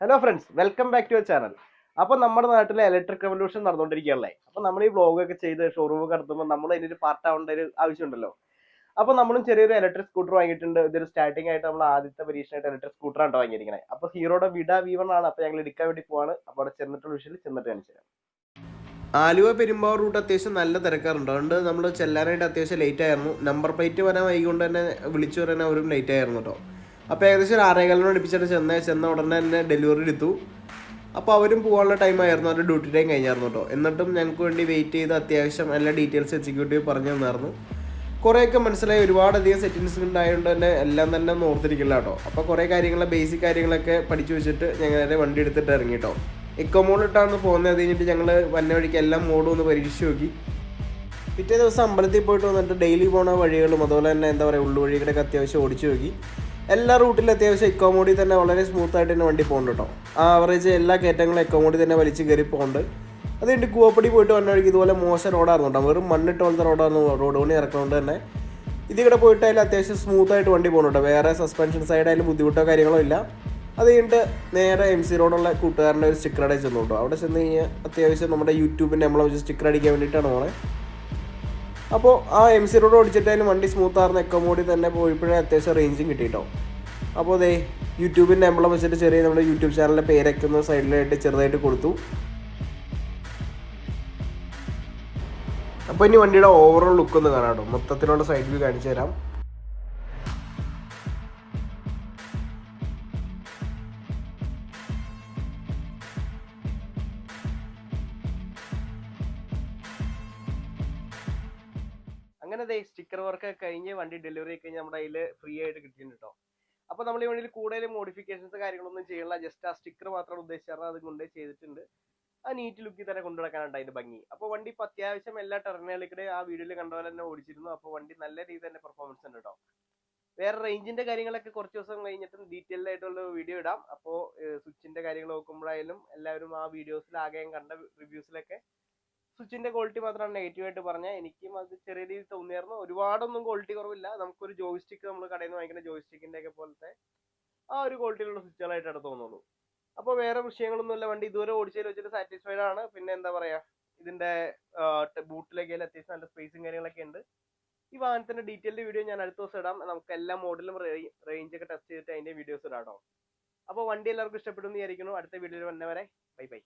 Hello friends, welcome back to our channel. അപ്പോൾ നമ്മുടെ നാട്ടിലെ ഇലക്ട്രിക് റെവല്യൂഷൻ നടന്നുകൊണ്ടിരിക്കുകയല്ലേ. അപ്പോൾ നമ്മൾ ഈ വ്ളോഗൊക്കെ ചെയ്ത് ഷോറൂം നടത്തുമ്പോൾ നമ്മൾ അതിനൊരു പാർട്ട് ആവേണ്ട ഒരു ആവശ്യമുണ്ടല്ലോ. അപ്പോൾ നമ്മളും ചെറിയൊരു ഇലക്ട്രിക് സ്കൂട്ടർ വാങ്ങിയിട്ടുണ്ട്. ഇതൊരു സ്റ്റാർട്ടിംഗ് ആയിട്ട് നമ്മൾ ആദ്യത്തെ പരീക്ഷണമായിട്ട് ഇലക്ട്രിക് സ്കൂട്ടറാണ് വാങ്ങിയിരിക്കുന്നത്. അപ്പോൾ ഹീറോയുടെ വിഡ V1 ആണ്. അപ്പോൾ ഞങ്ങൾ എടുക്കാൻ വേണ്ടി പോവാണ്. അപ്പോൾ അവിടെ ചെന്നിട്ടുള്ള വിഷയം ചെന്നിട്ട് കാണിച്ചു തരാം. ആലുവ പെരുമ്പാവൂർ റൂട്ട് അത്യാവശ്യം നല്ല തിരക്കാറുണ്ട്. അതുകൊണ്ട് നമ്മൾ ചെല്ലാനായിട്ട് അത്യാവശ്യം ലേറ്റ് ആയിരുന്നു. നമ്പർ പ്ലേറ്റ് വരാൻ വൈകൊണ്ട് തന്നെ വിളിച്ചു വരാൻ അവരും ലേറ്റ് ആയിരുന്നു കേട്ടോ. അപ്പോൾ ഏകദേശം ഒരു 6:15 അടുപ്പിച്ചിട്ട് ചെന്ന ഉടനെ തന്നെ ഡെലിവറി എടുത്തു. അപ്പോൾ അവരും പോകാനുള്ള ടൈം ആയിരുന്നു, അവരുടെ ഡ്യൂട്ടി ടൈം കഴിഞ്ഞായിരുന്നു കേട്ടോ. എന്നിട്ടും ഞങ്ങൾക്ക് വേണ്ടി വെയിറ്റ് ചെയ്ത് അത്യാവശ്യം എല്ലാ ഡീറ്റെയിൽസ് എക്സിക്യൂട്ടീവ് പറഞ്ഞു തന്നായിരുന്നു. കുറേയൊക്കെ മനസ്സിലായി. ഒരുപാടധികം സെറ്റിങ്സ് ഉണ്ടായതുകൊണ്ട് തന്നെ എല്ലാം തന്നെ ഒന്നും ഓർത്തിരിക്കില്ല കേട്ടോ. അപ്പോൾ കുറേ കാര്യങ്ങൾ ബേസിക് കാര്യങ്ങളൊക്കെ പഠിച്ചു വെച്ചിട്ട് ഞങ്ങൾ വണ്ടി എടുത്തിട്ട് ഇറങ്ങി കേട്ടോ. എക്കോ മോഡിട്ടാണ് പോകുന്നത്. അത് കഴിഞ്ഞിട്ട് ഞങ്ങൾ വന്ന വഴിക്ക് എല്ലാം മോഡും ഒന്ന് പരീക്ഷിച്ച് നോക്കി. പിറ്റേ ദിവസം അമ്പലത്തിൽ പോയിട്ട് വന്നിട്ട് ഡെയിലി പോണ വഴികളും അതുപോലെ തന്നെ എന്താ പറയുക ഉള്ളുവഴികളൊക്കെ അത്യാവശ്യം ഓടിച്ചു നോക്കി. എല്ലാ റൂട്ടിലും അത്യാവശ്യം എക്കോ മോഡിൽ തന്നെ വളരെ സ്മൂത്തായിട്ട് തന്നെ വണ്ടി പോകുന്നുണ്ട് കേട്ടോ. ആവറേജ് എല്ലാ കയറ്റങ്ങളും എക്കോ മോഡിൽ തന്നെ വലിച്ച് കയറി പോകുന്നുണ്ട്. അത് കഴിഞ്ഞിട്ട് കൂവപ്പടി പോയിട്ട് വന്ന വഴിക്ക് ഇതുപോലെ മോശം റോഡായിരുന്നു കേട്ടോ. വെറും മണ്ണിട്ട് പോലത്തെ റോഡായിരുന്നു. റോഡ് പണി ഇറക്കുന്നതുകൊണ്ട് തന്നെ ഇതിവിടെ പോയിട്ട് അതിൽ അത്യാവശ്യം സ്മൂത്തായിട്ട് വണ്ടി പോകുന്നുണ്ട്. വേറെ സസ്പെൻഷൻ സൈഡായാലും ബുദ്ധിമുട്ടോ കാര്യങ്ങളോ ഇല്ല. അത് കഴിഞ്ഞിട്ട് നേരെ MC റോഡുള്ള കൂട്ടുകാരൻ്റെ ഒരു സ്റ്റിക്കർ അടിച്ച് ചെന്നു കേട്ടോ. അവിടെ ചെന്ന് കഴിഞ്ഞാൽ അത്യാവശ്യം നമ്മുടെ യൂട്യൂബിൻ്റെ നമ്മളെ വെച്ച് സ്റ്റിക്കർ അടിക്കാൻ വേണ്ടിയിട്ടാണ് പോണേ. അപ്പോൾ ആ MC റോഡ് ഓടിച്ചിട്ടായാലും വണ്ടി സ്മൂത്തായിരുന്നു. എക്കോ മോഡിൽ തന്നെ പോയപ്പോഴേ അത്യാവശ്യം റേഞ്ചും കിട്ടിയിട്ടോ. അപ്പോൾ അതേ യൂട്യൂബിൻ്റെ എംബ്ലം വെച്ചിട്ട് ചെറിയ നമ്മുടെ യൂട്യൂബ് ചാനലിൻ്റെ പേരൊക്കെ ഒന്ന് സൈഡിലായിട്ട് ചെറുതായിട്ട് കൊടുത്തു. അപ്പോൾ ഇനി വണ്ടിയുടെ ഓവറോൾ ലുക്ക് ഒന്ന് കാണാം കേട്ടോ. മൊത്തത്തിലുള്ള സൈഡ് വ്യൂ കാണിച്ചു തരാം. അങ്ങനെ സ്റ്റിക്കർ വർക്ക് കഴിഞ്ഞ് വണ്ടി ഡെലിവറി കഴിഞ്ഞ് നമ്മുടെ കയ്യിൽ ഫ്രീ ആയിട്ട് കിട്ടിയിട്ടുണ്ട് കേട്ടോ. അപ്പോൾ നമ്മൾ ഈ വണ്ടിയിൽ കൂടുതൽ മോഡിഫിക്കേഷൻസ് കാര്യങ്ങളൊന്നും ചെയ്യില്ല. ജസ്റ്റ് ആ സ്റ്റിക്കർ മാത്രമാണ് ഉദ്ദേശിച്ചത്. അത് കൊണ്ട് ചെയ്തിട്ടുണ്ട്. ആ നീറ്റ് ലുക്കിൽ തന്നെ കൊണ്ടു നടക്കാനുണ്ട് അതിന്റെ ഭംഗി. അപ്പോൾ വണ്ടി ഇപ്പോൾ അത്യാവശ്യം എല്ലാ ടെർമിനലുകളുടെ ആ വീഡിയോയിൽ കണ്ട പോലെ തന്നെ ഓടിച്ചിരുന്നു. അപ്പോൾ വണ്ടി നല്ല രീതിയിൽ തന്നെ പെർഫോമൻസ് ഉണ്ട് കേട്ടോ. വേറെ റേഞ്ചിന്റെ കാര്യങ്ങളൊക്കെ കുറച്ച് ദിവസം കഴിഞ്ഞിട്ടും ഡീറ്റെയിൽഡ് ആയിട്ടുള്ള വീഡിയോ ഇടാം. അപ്പോൾ സ്വിച്ചിന്റെ കാര്യങ്ങൾ നോക്കുമ്പോഴായാലും എല്ലാവരും ആ വീഡിയോസിൽ ആകെ കണ്ട റിവ്യൂസിലൊക്കെ സ്വിച്ചിന്റെ ക്വാളിറ്റി മാത്രമാണ് നെഗറ്റീവായിട്ട് പറഞ്ഞത്. എനിക്കും അത് ചെറിയ രീതിയിൽ തോന്നിയായിരുന്നു. ഒരുപാടൊന്നും ക്വാളിറ്റി കുറവില്ല. നമുക്കൊരു ജോയിസ്റ്റിക്ക് നമ്മൾ കടയിൽ നിന്ന് വാങ്ങിക്കുന്ന ജോയിസ്റ്റിക്കിന്റെ ഒക്കെ പോലത്തെ ആ ഒരു ക്വാളിറ്റിയിലുള്ള സ്വിച്ചുകളായിട്ടാണ് തോന്നുള്ളൂ. അപ്പോൾ വേറെ വിഷയങ്ങളൊന്നുമില്ല. വണ്ടി ഇതുവരെ ഓടിച്ചതിൽ വെച്ചിട്ട് സാറ്റിസ്ഫൈഡ് ആണ്. പിന്നെ എന്താ പറയാ, ഇതിന്റെ ബൂട്ടിലേക്ക് അത്യാവശ്യം നല്ല സ്പേസും കാര്യങ്ങളൊക്കെ ഉണ്ട്. ഈ വാഹനത്തിന്റെ ഡീറ്റെയിൽഡ് വീഡിയോ ഞാൻ അടുത്ത ദിവസം ഇടാം. നമുക്ക് എല്ലാ മോഡലും റേഞ്ച് ഒക്കെ ടെസ്റ്റ് ചെയ്തിട്ട് അതിന്റെ വീഡിയോസ് ഇടാം കേട്ടോ. അപ്പോൾ വണ്ടി എല്ലാവർക്കും ഇഷ്ടപ്പെടുന്നു വിചാരിക്കുന്നു. അടുത്ത വീഡിയോയിൽ വന്നവരെ ബൈ ബൈ.